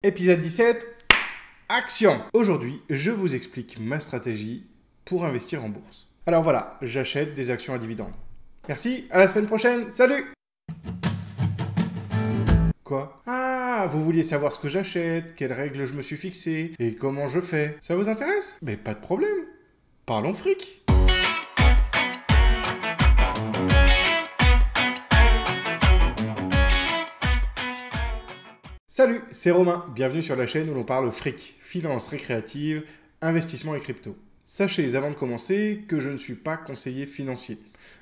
Épisode 17, action! Aujourd'hui, je vous explique ma stratégie pour investir en bourse. Alors voilà, j'achète des actions à dividendes. Merci, à la semaine prochaine, salut! Quoi? Ah, vous vouliez savoir ce que j'achète, quelles règles je me suis fixées, et comment je fais. Ça vous intéresse? Mais pas de problème. Parlons fric! Salut, c'est Romain, bienvenue sur la chaîne où l'on parle fric, finance récréative, investissement et crypto. Sachez avant de commencer que je ne suis pas conseiller financier.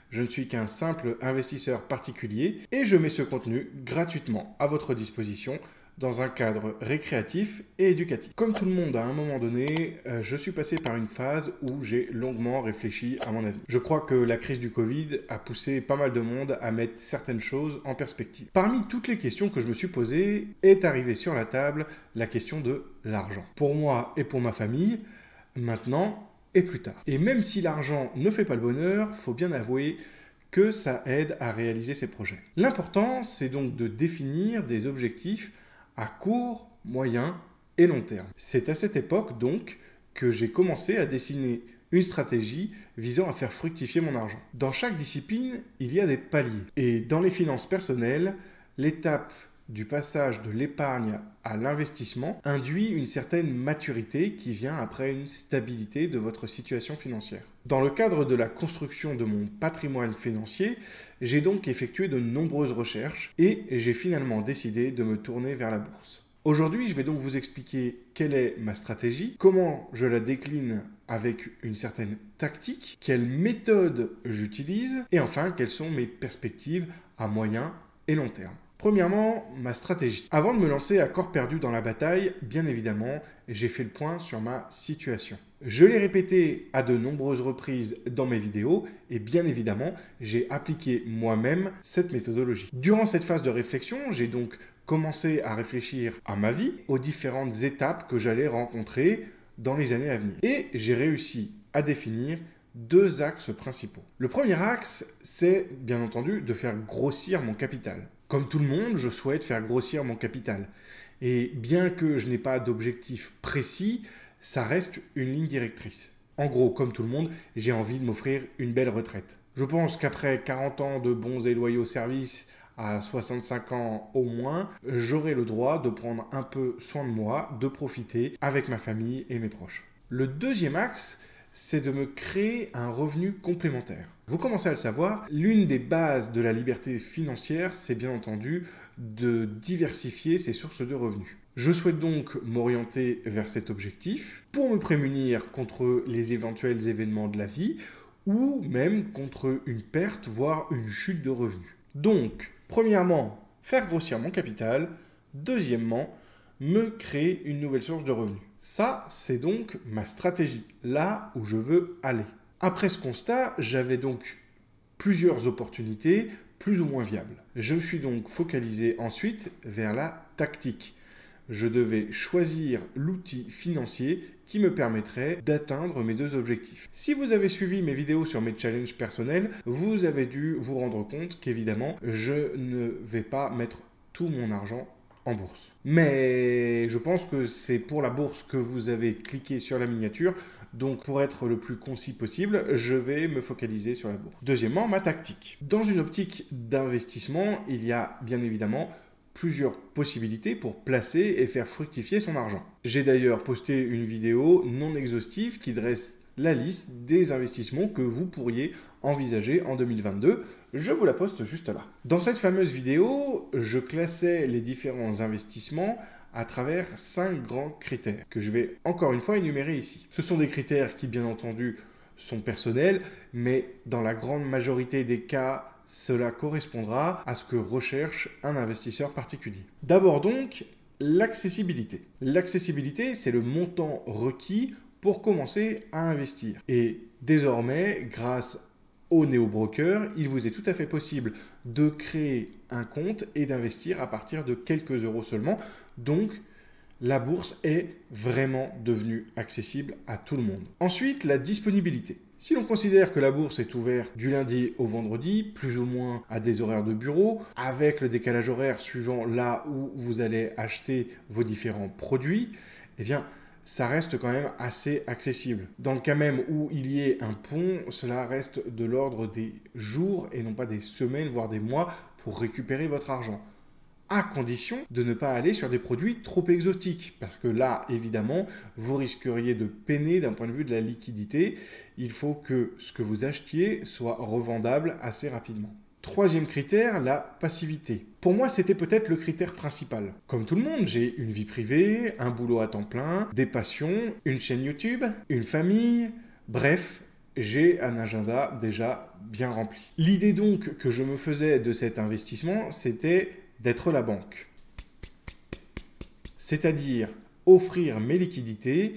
Je ne suis qu'un simple investisseur particulier et je mets ce contenu gratuitement à votre disposition dans un cadre récréatif et éducatif. Comme tout le monde à un moment donné, je suis passé par une phase où j'ai longuement réfléchi à mon avis. Je crois que la crise du Covid a poussé pas mal de monde à mettre certaines choses en perspective. Parmi toutes les questions que je me suis posées, est arrivée sur la table la question de l'argent. Pour moi et pour ma famille, maintenant et plus tard. Et même si l'argent ne fait pas le bonheur, faut bien avouer que ça aide à réaliser ses projets. L'important, c'est donc de définir des objectifs à court, moyen et long terme. C'est à cette époque donc que j'ai commencé à dessiner une stratégie visant à faire fructifier mon argent. Dans chaque discipline, il y a des paliers. Et dans les finances personnelles, l'étape du passage de l'épargne à l'investissement induit une certaine maturité qui vient après une stabilité de votre situation financière. Dans le cadre de la construction de mon patrimoine financier, j'ai donc effectué de nombreuses recherches et j'ai finalement décidé de me tourner vers la bourse. Aujourd'hui, je vais donc vous expliquer quelle est ma stratégie, comment je la décline avec une certaine tactique, quelle méthode j'utilise et enfin quelles sont mes perspectives à moyen et long terme. Premièrement, ma stratégie. Avant de me lancer à corps perdu dans la bataille, bien évidemment, j'ai fait le point sur ma situation. Je l'ai répété à de nombreuses reprises dans mes vidéos et bien évidemment, j'ai appliqué moi-même cette méthodologie. Durant cette phase de réflexion, j'ai donc commencé à réfléchir à ma vie, aux différentes étapes que j'allais rencontrer dans les années à venir. Et j'ai réussi à définir deux axes principaux. Le premier axe, c'est bien entendu de faire grossir mon capital. Comme tout le monde, je souhaite faire grossir mon capital. Et bien que je n'ai pas d'objectif précis, ça reste une ligne directrice. En gros, comme tout le monde, j'ai envie de m'offrir une belle retraite. Je pense qu'après 40 ans de bons et loyaux services, à 65 ans au moins, j'aurai le droit de prendre un peu soin de moi, de profiter avec ma famille et mes proches. Le deuxième axe, c'est de me créer un revenu complémentaire. Vous commencez à le savoir, l'une des bases de la liberté financière, c'est bien entendu de diversifier ses sources de revenus. Je souhaite donc m'orienter vers cet objectif pour me prémunir contre les éventuels événements de la vie ou même contre une perte, voire une chute de revenus. Donc, premièrement, faire grossir mon capital. Deuxièmement, me créer une nouvelle source de revenus. Ça, c'est donc ma stratégie, là où je veux aller. Après ce constat, j'avais donc plusieurs opportunités plus ou moins viables. Je me suis donc focalisé ensuite vers la tactique. Je devais choisir l'outil financier qui me permettrait d'atteindre mes deux objectifs. Si vous avez suivi mes vidéos sur mes challenges personnels, vous avez dû vous rendre compte qu'évidemment, je ne vais pas mettre tout mon argent en bourse. Mais je pense que c'est pour la bourse que vous avez cliqué sur la miniature. Donc pour être le plus concis possible, je vais me focaliser sur la bourse. Deuxièmement, ma tactique. Dans une optique d'investissement, il y a bien évidemment plusieurs possibilités pour placer et faire fructifier son argent. J'ai d'ailleurs posté une vidéo non exhaustive qui dresse la liste des investissements que vous pourriez envisager en 2022. Je vous la poste juste là. Dans cette fameuse vidéo, je classais les différents investissements à travers 5 grands critères que je vais encore une fois énumérer ici. Ce sont des critères qui, bien entendu, sont personnels, mais dans la grande majorité des cas, cela correspondra à ce que recherche un investisseur particulier. D'abord donc, l'accessibilité. L'accessibilité, c'est le montant requis pour commencer à investir. Et désormais, grâce au néo-broker, il vous est tout à fait possible de créer un compte et d'investir à partir de quelques euros seulement. Donc, la bourse est vraiment devenue accessible à tout le monde. Ensuite, la disponibilité. Si l'on considère que la bourse est ouverte du lundi au vendredi, plus ou moins à des horaires de bureau, avec le décalage horaire suivant là où vous allez acheter vos différents produits, eh bien, ça reste quand même assez accessible. Dans le cas même où il y ait un pont, cela reste de l'ordre des jours et non pas des semaines, voire des mois, pour récupérer votre argent. À condition de ne pas aller sur des produits trop exotiques. Parce que là, évidemment, vous risqueriez de peiner d'un point de vue de la liquidité. Il faut que ce que vous achetiez soit revendable assez rapidement. Troisième critère, la passivité. Pour moi, c'était peut-être le critère principal. Comme tout le monde, j'ai une vie privée, un boulot à temps plein, des passions, une chaîne YouTube, une famille, bref, j'ai un agenda déjà bien rempli. L'idée donc que je me faisais de cet investissement, c'était d'être la banque. C'est-à-dire offrir mes liquidités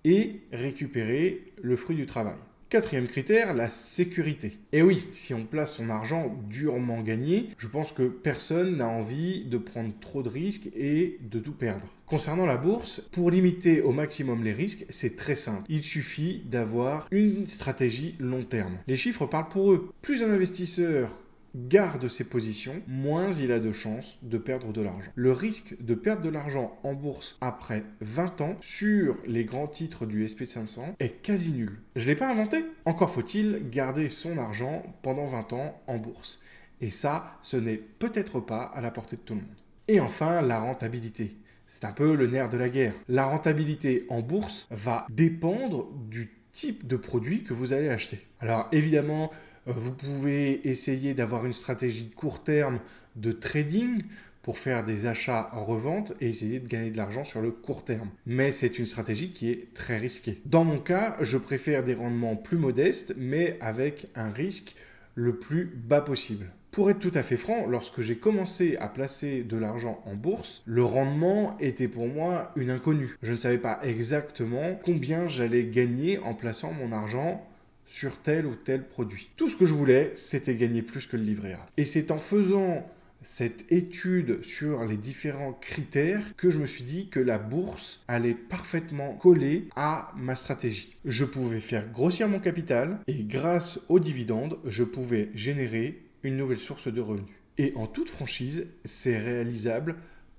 et récupérer le fruit du travail. Quatrième critère, la sécurité. Et oui, si on place son argent durement gagné, je pense que personne n'a envie de prendre trop de risques et de tout perdre. Concernant la bourse, pour limiter au maximum les risques, c'est très simple. Il suffit d'avoir une stratégie long terme. Les chiffres parlent pour eux. Plus un investisseur garde ses positions, moins il a de chances de perdre de l'argent. Le risque de perdre de l'argent en bourse après 20 ans sur les grands titres du SP500 est quasi nul. Je ne l'ai pas inventé. Encore faut-il garder son argent pendant 20 ans en bourse. Et ça, ce n'est peut-être pas à la portée de tout le monde. Et enfin, la rentabilité. C'est un peu le nerf de la guerre. La rentabilité en bourse va dépendre du type de produit que vous allez acheter. Alors évidemment, vous pouvez essayer d'avoir une stratégie de court terme de trading pour faire des achats en revente et essayer de gagner de l'argent sur le court terme. Mais c'est une stratégie qui est très risquée. Dans mon cas, je préfère des rendements plus modestes, mais avec un risque le plus bas possible. Pour être tout à fait franc, lorsque j'ai commencé à placer de l'argent en bourse, le rendement était pour moi une inconnue. Je ne savais pas exactement combien j'allais gagner en plaçant mon argent sur tel ou tel produit. Tout ce que je voulais, c'était gagner plus que le livret A. Et c'est en faisant cette étude sur les différents critères que je me suis dit que la bourse allait parfaitement coller à ma stratégie. Je pouvais faire grossir mon capital et grâce aux dividendes, je pouvais générer une nouvelle source de revenus. Et en toute franchise, c'est réalisable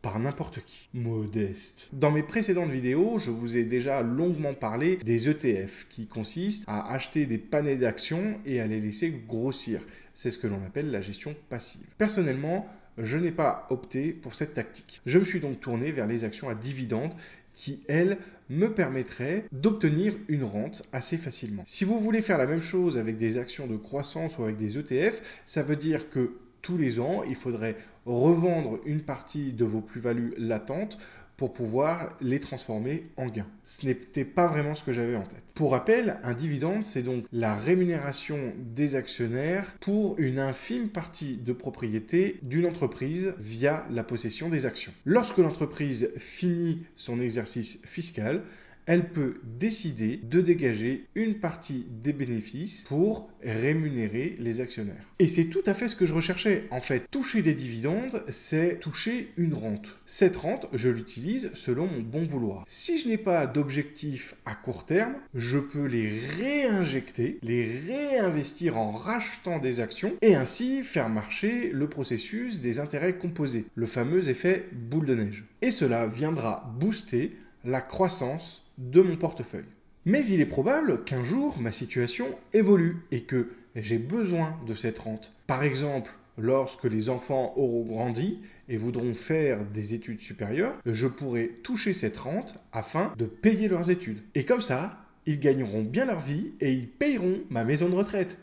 par n'importe qui. Modeste. Dans mes précédentes vidéos, je vous ai déjà longuement parlé des ETF qui consistent à acheter des paniers d'actions et à les laisser grossir. C'est ce que l'on appelle la gestion passive. Personnellement, je n'ai pas opté pour cette tactique. Je me suis donc tourné vers les actions à dividendes qui, elles, me permettraient d'obtenir une rente assez facilement. Si vous voulez faire la même chose avec des actions de croissance ou avec des ETF, ça veut dire que tous les ans, il faudrait revendre une partie de vos plus-values latentes pour pouvoir les transformer en gains. Ce n'était pas vraiment ce que j'avais en tête. Pour rappel, un dividende, c'est donc la rémunération des actionnaires pour une infime partie de propriété d'une entreprise via la possession des actions. Lorsque l'entreprise finit son exercice fiscal, elle peut décider de dégager une partie des bénéfices pour rémunérer les actionnaires. Et c'est tout à fait ce que je recherchais. En fait, toucher des dividendes, c'est toucher une rente. Cette rente, je l'utilise selon mon bon vouloir. Si je n'ai pas d'objectif à court terme, je peux les réinjecter, les réinvestir en rachetant des actions et ainsi faire marcher le processus des intérêts composés, le fameux effet boule de neige. Et cela viendra booster la croissance de mon portefeuille. Mais il est probable qu'un jour, ma situation évolue et que j'ai besoin de cette rente. Par exemple, lorsque les enfants auront grandi et voudront faire des études supérieures, je pourrai toucher cette rente afin de payer leurs études. Et comme ça, ils gagneront bien leur vie et ils payeront ma maison de retraite.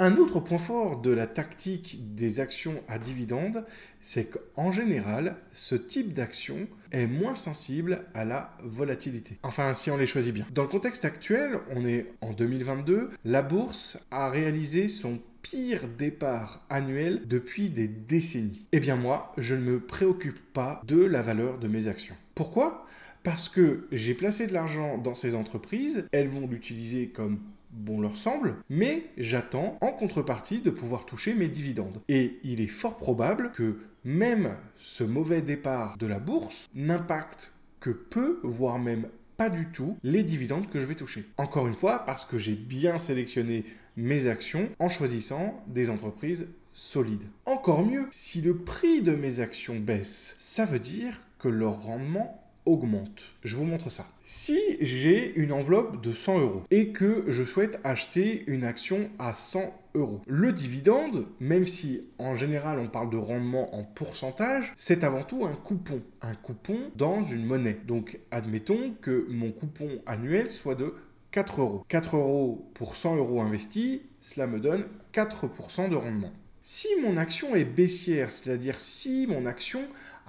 Un autre point fort de la tactique des actions à dividendes, c'est qu'en général, ce type d'action est moins sensible à la volatilité. Enfin, si on les choisit bien. Dans le contexte actuel, on est en 2022, la bourse a réalisé son pire départ annuel depuis des décennies. Eh bien moi, je ne me préoccupe pas de la valeur de mes actions. Pourquoi ? Parce que j'ai placé de l'argent dans ces entreprises, elles vont l'utiliser comme bon leur semble, mais j'attends en contrepartie de pouvoir toucher mes dividendes. Et il est fort probable que même ce mauvais départ de la bourse n'impacte que peu, voire même pas du tout les dividendes que je vais toucher. Encore une fois, parce que j'ai bien sélectionné mes actions en choisissant des entreprises solides. Encore mieux, si le prix de mes actions baisse, ça veut dire que leur rendement augmente. Je vous montre ça. Si j'ai une enveloppe de 100 euros et que je souhaite acheter une action à 100 euros, le dividende, même si en général on parle de rendement en pourcentage, c'est avant tout un coupon. Un coupon dans une monnaie. Donc admettons que mon coupon annuel soit de 4 euros. 4 euros pour 100 euros investis, cela me donne 4% de rendement. Si mon action est baissière, c'est-à-dire si mon action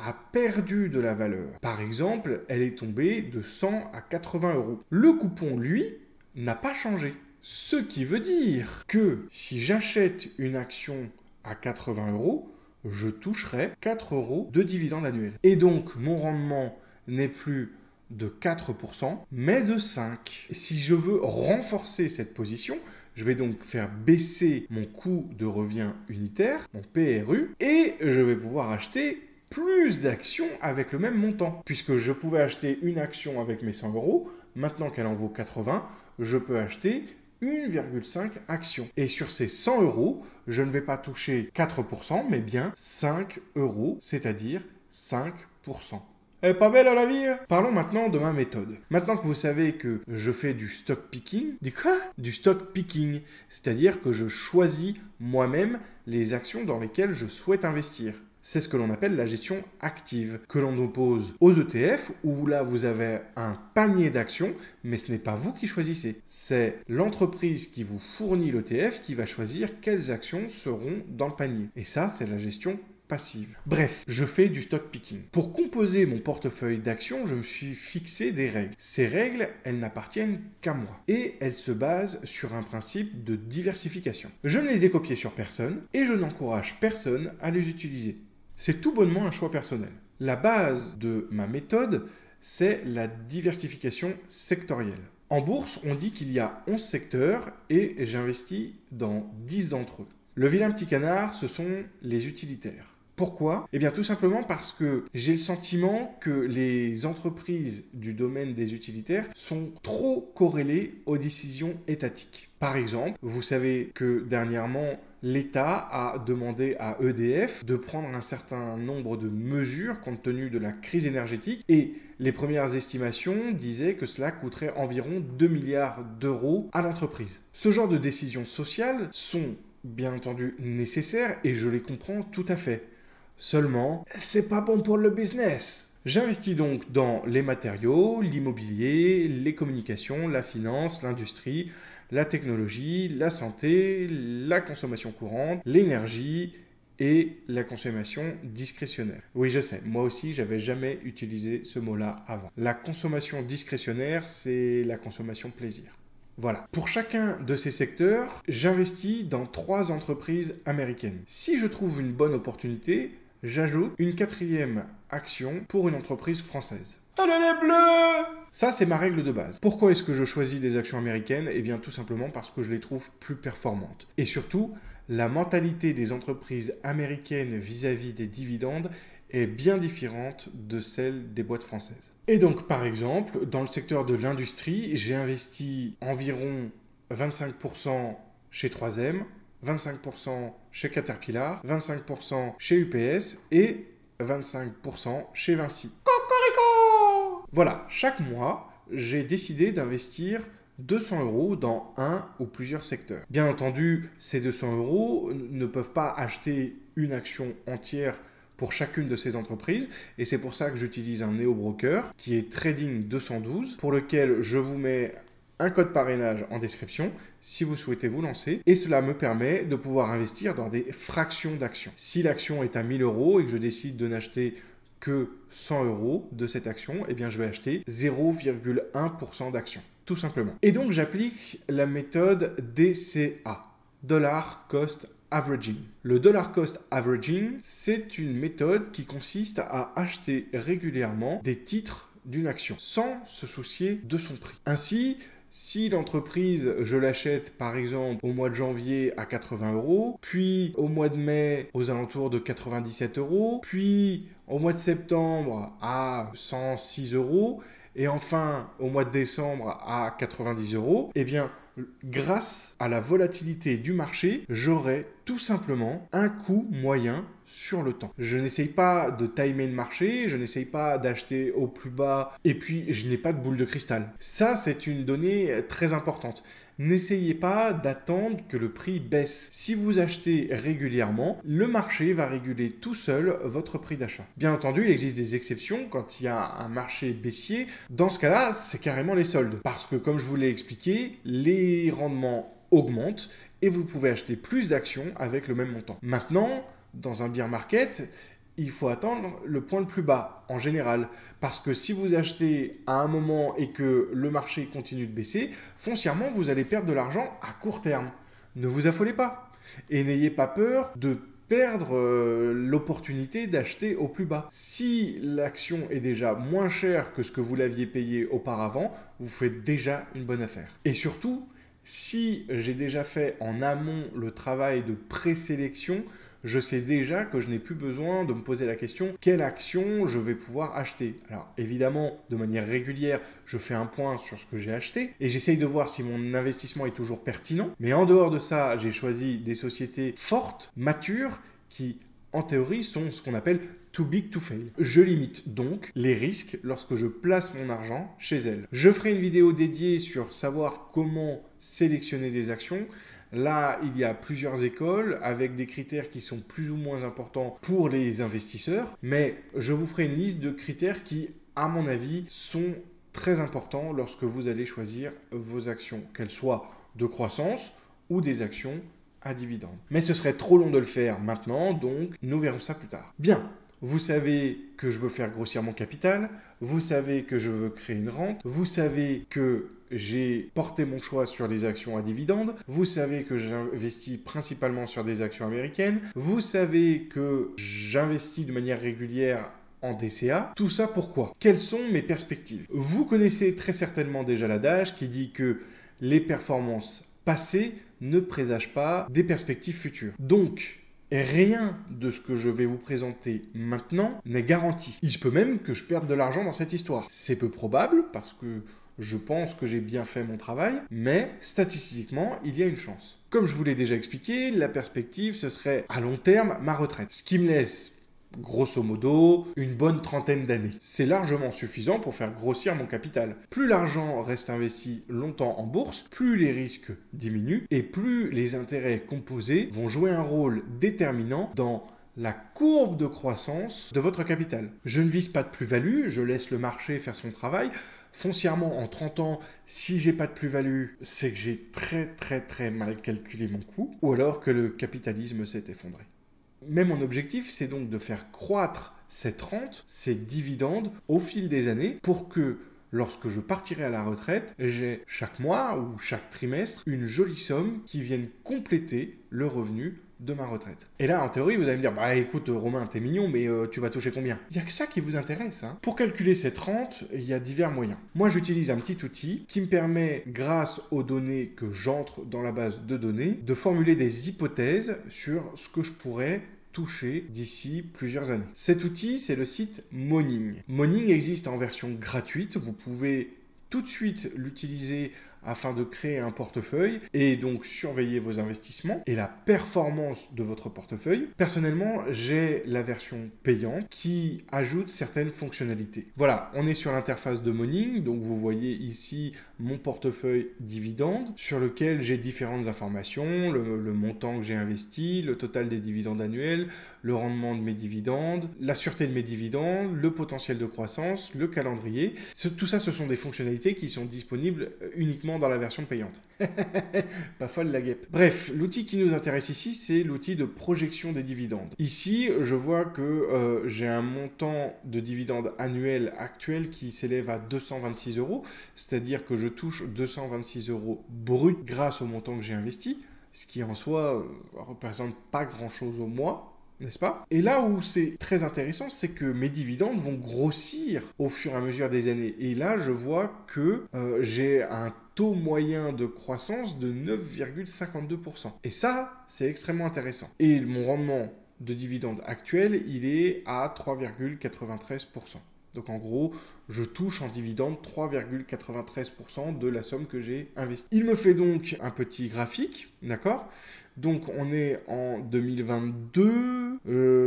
a perdu de la valeur, par exemple, elle est tombée de 100 à 80 euros, le coupon, lui, n'a pas changé. Ce qui veut dire que si j'achète une action à 80 euros, je toucherai 4 euros de dividende annuel. Et donc, mon rendement n'est plus de 4%, mais de 5%. Si je veux renforcer cette position, je vais donc faire baisser mon coût de revient unitaire, mon PRU, et je vais pouvoir acheter plus d'actions avec le même montant. Puisque je pouvais acheter une action avec mes 100 euros, maintenant qu'elle en vaut 80, je peux acheter 1,5 actions. Et sur ces 100 euros, je ne vais pas toucher 4%, mais bien 5 euros, c'est-à-dire 5%. Elle est pas belle à la vie, hein? Parlons maintenant de ma méthode. Maintenant que vous savez que je fais du stock picking, du quoi? Du stock picking, c'est-à-dire que je choisis moi-même les actions dans lesquelles je souhaite investir. C'est ce que l'on appelle la gestion active, que l'on oppose aux ETF, où là vous avez un panier d'actions, mais ce n'est pas vous qui choisissez. C'est l'entreprise qui vous fournit l'ETF qui va choisir quelles actions seront dans le panier. Et ça, c'est la gestion passive. Bref, je fais du stock picking. Pour composer mon portefeuille d'actions, je me suis fixé des règles. Ces règles, elles n'appartiennent qu'à moi. Et elles se basent sur un principe de diversification. Je ne les ai copiées sur personne et je n'encourage personne à les utiliser. C'est tout bonnement un choix personnel. La base de ma méthode, c'est la diversification sectorielle. En bourse, on dit qu'il y a 11 secteurs et j'investis dans 10 d'entre eux. Le vilain petit canard, ce sont les utilitaires. Pourquoi? Eh bien tout simplement parce que j'ai le sentiment que les entreprises du domaine des utilitaires sont trop corrélées aux décisions étatiques. Par exemple, vous savez que dernièrement, l'État a demandé à EDF de prendre un certain nombre de mesures compte tenu de la crise énergétique et les premières estimations disaient que cela coûterait environ 2 milliards d'euros à l'entreprise. Ce genre de décisions sociales sont bien entendu nécessaires et je les comprends tout à fait. Seulement, c'est pas bon pour le business. J'investis donc dans les matériaux, l'immobilier, les communications, la finance, l'industrie, la technologie, la santé, la consommation courante, l'énergie et la consommation discrétionnaire. Oui, je sais, moi aussi, j'avais jamais utilisé ce mot-là avant. La consommation discrétionnaire, c'est la consommation plaisir. Voilà. Pour chacun de ces secteurs, j'investis dans 3 entreprises américaines. Si je trouve une bonne opportunité, j'ajoute une 4e action pour une entreprise française. Allez les bleus! Ça, c'est ma règle de base. Pourquoi est-ce que je choisis des actions américaines? Eh bien, tout simplement parce que je les trouve plus performantes. Et surtout, la mentalité des entreprises américaines vis-à-vis des dividendes est bien différente de celle des boîtes françaises. Et donc, par exemple, dans le secteur de l'industrie, j'ai investi environ 25% chez 3M, 25% chez Caterpillar, 25% chez UPS et 25% chez Vinci. Cocorico! Voilà, chaque mois, j'ai décidé d'investir 200 euros dans un ou plusieurs secteurs. Bien entendu, ces 200 euros ne peuvent pas acheter une action entière pour chacune de ces entreprises et c'est pour ça que j'utilise un néo-broker qui est Trading 212 pour lequel je vous mets un code parrainage en description si vous souhaitez vous lancer et cela me permet de pouvoir investir dans des fractions d'actions. Si l'action est à 1000 euros et que je décide de n'acheter que 100 euros de cette action, eh bien je vais acheter 0,1% d'actions, tout simplement. Et donc j'applique la méthode DCA, Dollar Cost Averaging. Le Dollar Cost Averaging, c'est une méthode qui consiste à acheter régulièrement des titres d'une action sans se soucier de son prix. Ainsi, si l'entreprise, je l'achète par exemple au mois de janvier à 80 euros, puis au mois de mai aux alentours de 97 euros, puis au mois de septembre à 106 euros, et enfin au mois de décembre à 90 euros, eh bien, grâce à la volatilité du marché, j'aurai tout simplement un coût moyen sur le temps. Je n'essaye pas de timer le marché, je n'essaye pas d'acheter au plus bas et puis je n'ai pas de boule de cristal. Ça, c'est une donnée très importante. N'essayez pas d'attendre que le prix baisse. Si vous achetez régulièrement, le marché va réguler tout seul votre prix d'achat. Bien entendu, il existe des exceptions quand il y a un marché baissier. Dans ce cas-là, c'est carrément les soldes. Parce que comme je vous l'ai expliqué, les rendements augmentent et vous pouvez acheter plus d'actions avec le même montant. Maintenant, dans un bear market, il faut attendre le point le plus bas en général. Parce que si vous achetez à un moment et que le marché continue de baisser, foncièrement, vous allez perdre de l'argent à court terme. Ne vous affolez pas. Et n'ayez pas peur de perdre l'opportunité d'acheter au plus bas. Si l'action est déjà moins chère que ce que vous l'aviez payé auparavant, vous faites déjà une bonne affaire. Et surtout, si j'ai déjà fait en amont le travail de présélection, je sais déjà que je n'ai plus besoin de me poser la question quelle action je vais pouvoir acheter. Alors évidemment, de manière régulière, je fais un point sur ce que j'ai acheté et j'essaye de voir si mon investissement est toujours pertinent. Mais en dehors de ça, j'ai choisi des sociétés fortes, matures, qui en théorie sont ce qu'on appelle too big to fail. Je limite donc les risques lorsque je place mon argent chez elles. Je ferai une vidéo dédiée sur savoir comment sélectionner des actions. Là, il y a plusieurs écoles avec des critères qui sont plus ou moins importants pour les investisseurs, mais je vous ferai une liste de critères qui, à mon avis, sont très importants lorsque vous allez choisir vos actions, qu'elles soient de croissance ou des actions à dividendes. Mais ce serait trop long de le faire maintenant, donc nous verrons ça plus tard. Bien. Vous savez que je veux faire grossir mon capital, vous savez que je veux créer une rente, vous savez que j'ai porté mon choix sur les actions à dividendes, vous savez que j'investis principalement sur des actions américaines, vous savez que j'investis de manière régulière en DCA. Tout ça pourquoi? Quelles sont mes perspectives? Vous connaissez très certainement déjà l'adage qui dit que les performances passées ne présagent pas des perspectives futures. Donc, rien de ce que je vais vous présenter maintenant n'est garanti. Il se peut même que je perde de l'argent dans cette histoire. C'est peu probable parce que je pense que j'ai bien fait mon travail, mais statistiquement, il y a une chance. Comme je vous l'ai déjà expliqué, la perspective, ce serait à long terme ma retraite. Ce qui me laisse grosso modo, une bonne trentaine d'années. C'est largement suffisant pour faire grossir mon capital. Plus l'argent reste investi longtemps en bourse, plus les risques diminuent et plus les intérêts composés vont jouer un rôle déterminant dans la courbe de croissance de votre capital. Je ne vise pas de plus-value, je laisse le marché faire son travail. Foncièrement, en 30 ans, si j'ai pas de plus-value, c'est que j'ai très mal calculé mon coût ou alors que le capitalisme s'est effondré. Mais mon objectif, c'est donc de faire croître cette rente, ces dividendes au fil des années pour que lorsque je partirai à la retraite, j'ai chaque mois ou chaque trimestre une jolie somme qui vienne compléter le revenu de ma retraite. Et là, en théorie, vous allez me dire, bah écoute Romain, t'es mignon, mais tu vas toucher combien? Il n'y a que ça qui vous intéresse. Hein. Pour calculer cette rente, il y a divers moyens. Moi, j'utilise un petit outil qui me permet, grâce aux données que j'entre dans la base de données, de formuler des hypothèses sur ce que je pourrais toucher d'ici plusieurs années. Cet outil, c'est le site Moning. Moning existe en version gratuite. Vous pouvez tout de suite l'utiliser afin de créer un portefeuille et donc surveiller vos investissements et la performance de votre portefeuille. Personnellement, j'ai la version payante qui ajoute certaines fonctionnalités. Voilà, on est sur l'interface de Moning, donc vous voyez ici mon portefeuille dividendes sur lequel j'ai différentes informations, le montant que j'ai investi, le total des dividendes annuels, le rendement de mes dividendes, la sûreté de mes dividendes, le potentiel de croissance, le calendrier. Tout ça, ce sont des fonctionnalités qui sont disponibles uniquement dans la version payante. Pas folle la guêpe. Bref, l'outil qui nous intéresse ici, c'est l'outil de projection des dividendes. Ici, je vois que j'ai un montant de dividendes annuels actuel qui s'élève à 226 €, c'est-à-dire que je touche 226 € brut grâce au montant que j'ai investi, ce qui en soi représente pas grand-chose au mois. N'est-ce pas? Et là où c'est très intéressant, c'est que mes dividendes vont grossir au fur et à mesure des années. Et là, je vois que j'ai un taux moyen de croissance de 9,52%. Et ça, c'est extrêmement intéressant. Et mon rendement de dividende actuel, il est à 3,93%. Donc en gros, je touche en dividende 3,93% de la somme que j'ai investie. Il me fait donc un petit graphique, d'accord? Donc on est en 2022,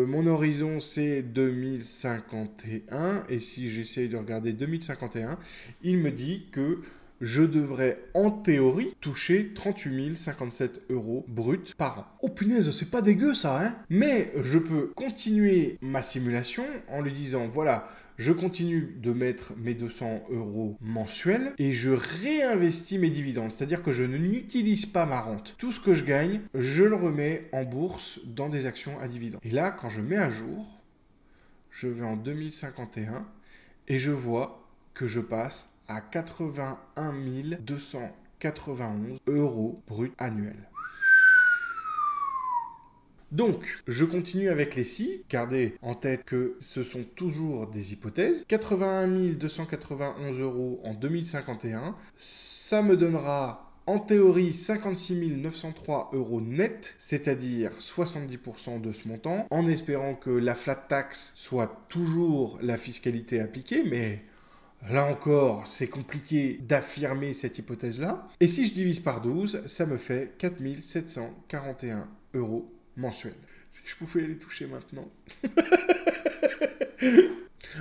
mon horizon c'est 2051, et si j'essaye de regarder 2051, il me dit que je devrais en théorie toucher 38 057 € bruts par an. Oh punaise, c'est pas dégueu ça, hein? Mais je peux continuer ma simulation en lui disant, voilà, je continue de mettre mes 200 € mensuels et je réinvestis mes dividendes. C'est-à-dire que je n'utilise pas ma rente. Tout ce que je gagne, je le remets en bourse dans des actions à dividendes. Et là, quand je mets à jour, je vais en 2051 et je vois que je passe à 81 291 € bruts annuels. Donc, je continue avec les si. Gardez en tête que ce sont toujours des hypothèses. 81 291 € en 2051, ça me donnera en théorie 56 903 € net, c'est-à-dire 70% de ce montant, en espérant que la flat tax soit toujours la fiscalité appliquée, mais là encore, c'est compliqué d'affirmer cette hypothèse-là. Et si je divise par 12, ça me fait 4 741 € mensuels. Si je pouvais les toucher maintenant.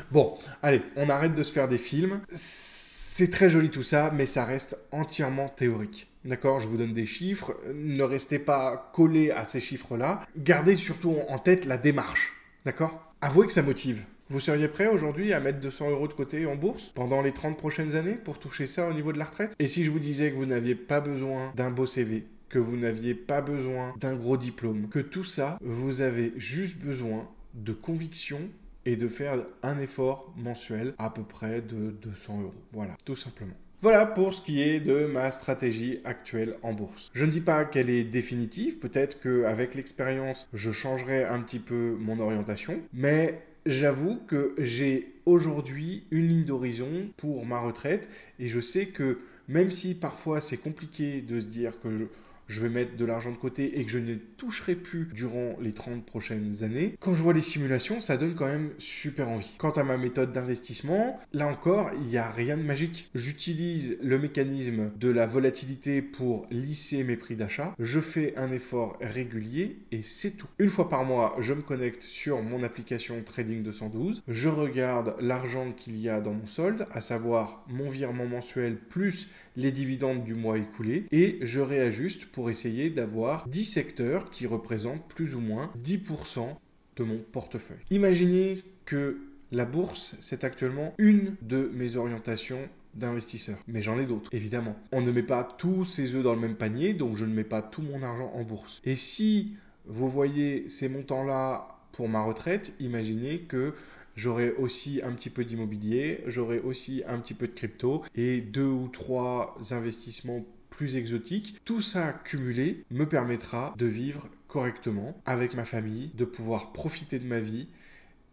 Bon, allez, on arrête de se faire des films. C'est très joli tout ça, mais ça reste entièrement théorique. D'accord? Je vous donne des chiffres. Ne restez pas collés à ces chiffres-là. Gardez surtout en tête la démarche. D'accord? Avouez que ça motive. Vous seriez prêt aujourd'hui à mettre 200 € de côté en bourse pendant les 30 prochaines années pour toucher ça au niveau de la retraite? Et si je vous disais que vous n'aviez pas besoin d'un beau CV, que vous n'aviez pas besoin d'un gros diplôme, que tout ça, vous avez juste besoin de conviction et de faire un effort mensuel à peu près de 200 €. Voilà, tout simplement. Voilà pour ce qui est de ma stratégie actuelle en bourse. Je ne dis pas qu'elle est définitive, peut-être qu'avec l'expérience, je changerai un petit peu mon orientation, mais j'avoue que j'ai aujourd'hui une ligne d'horizon pour ma retraite et je sais que même si parfois c'est compliqué de se dire que je vais mettre de l'argent de côté et que je ne toucherai plus durant les 30 prochaines années, quand je vois les simulations, ça donne quand même super envie. Quant à ma méthode d'investissement, là encore, il n'y a rien de magique. J'utilise le mécanisme de la volatilité pour lisser mes prix d'achat. Je fais un effort régulier et c'est tout. Une fois par mois, je me connecte sur mon application Trading 212. Je regarde l'argent qu'il y a dans mon solde, à savoir mon virement mensuel plus les dividendes du mois écoulé et je réajuste pour essayer d'avoir 10 secteurs qui représentent plus ou moins 10% de mon portefeuille. Imaginez que la bourse, c'est actuellement une de mes orientations d'investisseurs. Mais j'en ai d'autres, évidemment. On ne met pas tous ses œufs dans le même panier, donc je ne mets pas tout mon argent en bourse. Et si vous voyez ces montants-là pour ma retraite, imaginez que j'aurai aussi un petit peu d'immobilier, j'aurai aussi un petit peu de crypto et 2 ou 3 investissements plus exotiques. Tout ça cumulé me permettra de vivre correctement avec ma famille, de pouvoir profiter de ma vie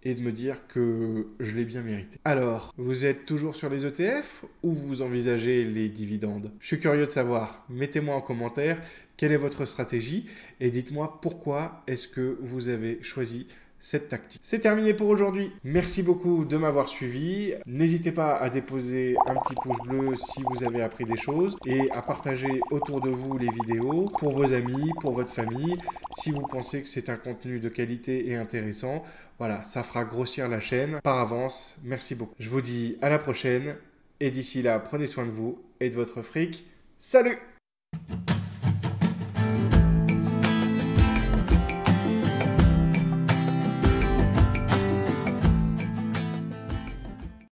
et de me dire que je l'ai bien mérité. Alors, vous êtes toujours sur les ETF ou vous envisagez les dividendes? Je suis curieux de savoir. Mettez-moi en commentaire quelle est votre stratégie et dites-moi pourquoi est-ce que vous avez choisi cette tactique. C'est terminé pour aujourd'hui. Merci beaucoup de m'avoir suivi. N'hésitez pas à déposer un petit pouce bleu si vous avez appris des choses et à partager autour de vous les vidéos pour vos amis, pour votre famille. Si vous pensez que c'est un contenu de qualité et intéressant, voilà, ça fera grossir la chaîne. Par avance, merci beaucoup. Je vous dis à la prochaine et d'ici là, prenez soin de vous et de votre fric. Salut!